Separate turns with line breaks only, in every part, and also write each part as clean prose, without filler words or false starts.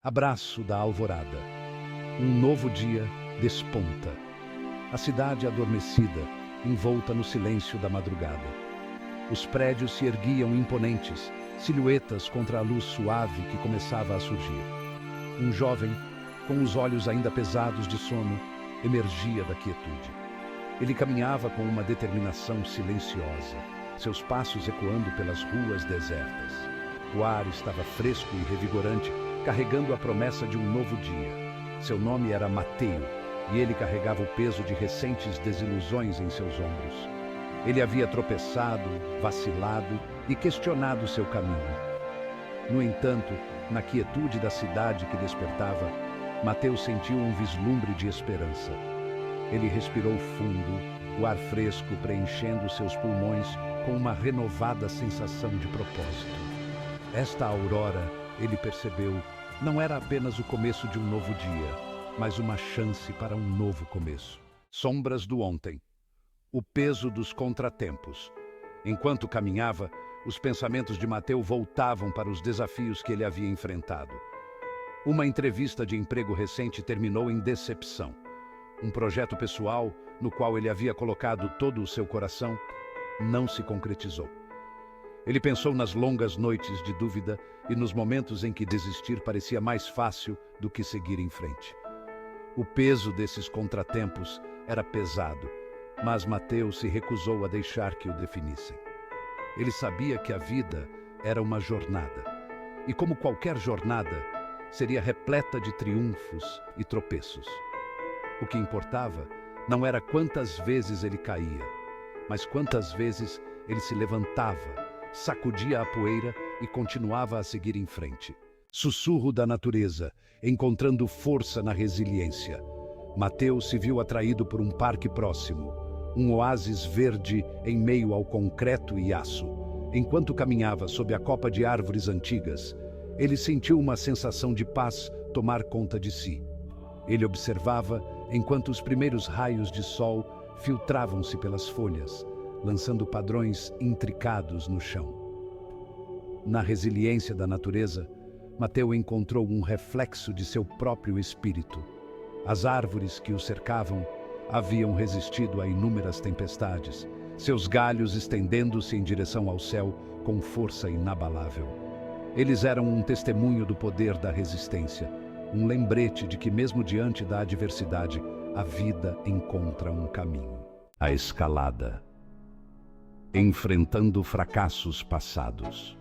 Abraço da alvorada. Um novo dia desponta. A cidade adormecida, envolta no silêncio da madrugada. Os prédios se erguiam imponentes, silhuetas contra a luz suave que começava a surgir. Um jovem, com os olhos ainda pesados de sono, emergia da quietude. Ele caminhava com uma determinação silenciosa, seus passos ecoando pelas ruas desertas. O ar estava fresco e revigorante, carregando a promessa de um novo dia. Seu nome era Mateu, e ele carregava o peso de recentes desilusões em seus ombros. Ele havia tropeçado, vacilado e questionado seu caminho. No entanto, na quietude da cidade que despertava, Mateu sentiu um vislumbre de esperança. Ele respirou fundo, o ar fresco preenchendo seus pulmões com uma renovada sensação de propósito. Esta aurora, ele percebeu, não era apenas o começo de um novo dia, mas uma chance para um novo começo. Sombras do ontem. O peso dos contratempos. Enquanto caminhava, os pensamentos de Mateu voltavam para os desafios que ele havia enfrentado. Uma entrevista de emprego recente terminou em decepção. Um projeto pessoal, no qual ele havia colocado todo o seu coração, não se concretizou. Ele pensou nas longas noites de dúvida e nos momentos em que desistir parecia mais fácil do que seguir em frente. O peso desses contratempos era pesado, mas Mateu se recusou a deixar que o definissem. Ele sabia que a vida era uma jornada, e como qualquer jornada, seria repleta de triunfos e tropeços. O que importava não era quantas vezes ele caía, mas quantas vezes ele se levantava, sacudia a poeira e continuava a seguir em frente. Sussurro da natureza, encontrando força na resiliência. Mateu se viu atraído por um parque próximo, um oásis verde em meio ao concreto e aço. Enquanto caminhava sob a copa de árvores antigas, ele sentiu uma sensação de paz tomar conta de si. Ele observava enquanto os primeiros raios de sol filtravam-se pelas folhas, lançando padrões intricados no chão. Na resiliência da natureza, Mateu encontrou um reflexo de seu próprio espírito. As árvores que o cercavam haviam resistido a inúmeras tempestades, seus galhos estendendo-se em direção ao céu com força inabalável. Eles eram um testemunho do poder da resistência, um lembrete de que mesmo diante da adversidade, a vida encontra um caminho. A escalada. Enfrentando fracassos passados.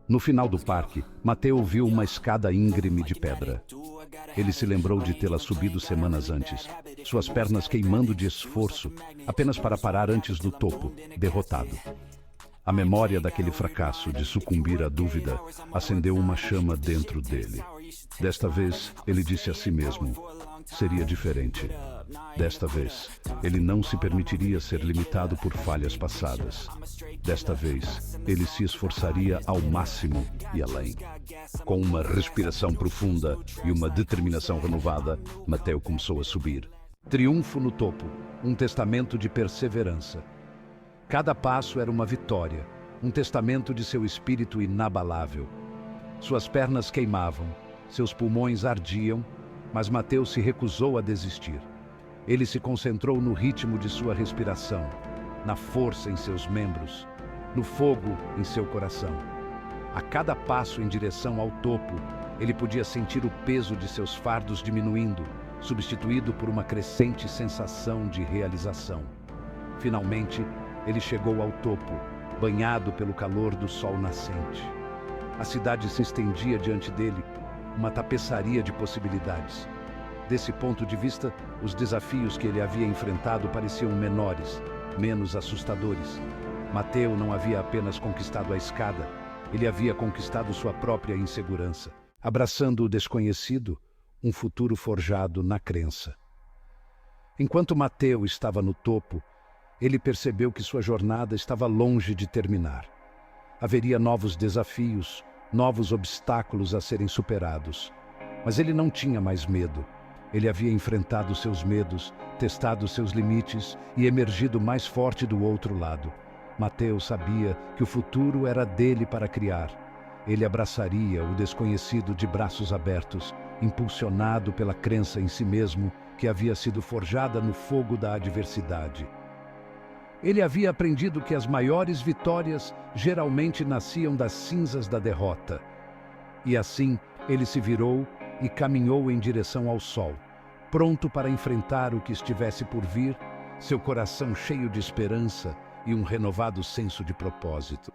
No final do parque, Mateu viu uma escada íngreme de pedra. Ele se lembrou de tê-la subido semanas antes, suas pernas queimando de esforço, apenas para parar antes do topo, derrotado. A memória daquele fracasso de sucumbir à dúvida acendeu uma chama dentro dele. Desta vez, ele disse a si mesmo, seria diferente. Desta vez, ele não se permitiria ser limitado por falhas passadas. Desta vez, ele se esforçaria ao máximo e além. Com uma respiração profunda e uma determinação renovada, Mateu começou a subir. Triunfo no topo, um testamento de perseverança. Cada passo era uma vitória, um testamento de seu espírito inabalável. Suas pernas queimavam, seus pulmões ardiam, mas Mateu se recusou a desistir. Ele se concentrou no ritmo de sua respiração, na força em seus membros, no fogo em seu coração. A cada passo em direção ao topo, ele podia sentir o peso de seus fardos diminuindo, substituído por uma crescente sensação de realização. Finalmente, ele chegou ao topo, banhado pelo calor do sol nascente. A cidade se estendia diante dele, uma tapeçaria de possibilidades. Desse ponto de vista, os desafios que ele havia enfrentado pareciam menores, menos assustadores. Mateu não havia apenas conquistado a escada, ele havia conquistado sua própria insegurança, abraçando o desconhecido, um futuro forjado na crença. Enquanto Mateu estava no topo, ele percebeu que sua jornada estava longe de terminar. Haveria novos desafios, novos obstáculos a serem superados. Mas ele não tinha mais medo. Ele havia enfrentado seus medos, testado seus limites e emergido mais forte do outro lado. Mateu sabia que o futuro era dele para criar. Ele abraçaria o desconhecido de braços abertos, impulsionado pela crença em si mesmo que havia sido forjada no fogo da adversidade. Ele havia aprendido que as maiores vitórias geralmente nasciam das cinzas da derrota. E assim, ele se virou e caminhou em direção ao sol, pronto para enfrentar o que estivesse por vir, seu coração cheio de esperança e um renovado senso de propósito.